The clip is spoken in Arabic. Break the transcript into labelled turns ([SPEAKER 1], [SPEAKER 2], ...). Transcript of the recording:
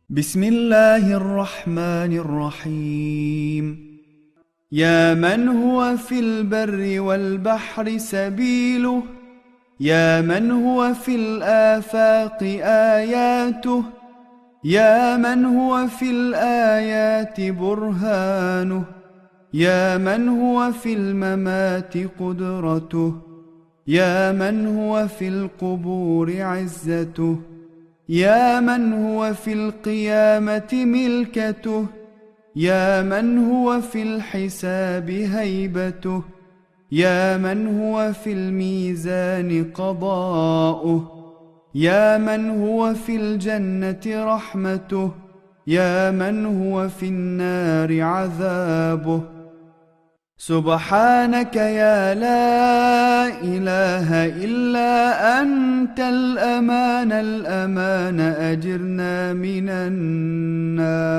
[SPEAKER 1] بسم الله الرحمن الرحيم. يا من هو في البر والبحر سبيله، يا من هو في الآفاق آياته، يا من هو في الآيات برهانه، يا من هو في الممات قدرته، يا من هو في القبور عزته، يا من هو في القيامة ملكته، يا من هو في الحساب هيبته، يا من هو في الميزان قضاؤه، يا من هو في الجنة رحمته، يا من هو في النار عذابه. سبحانك يا لا إله إلا أنت الأمان الأمان، أجرنا من النار.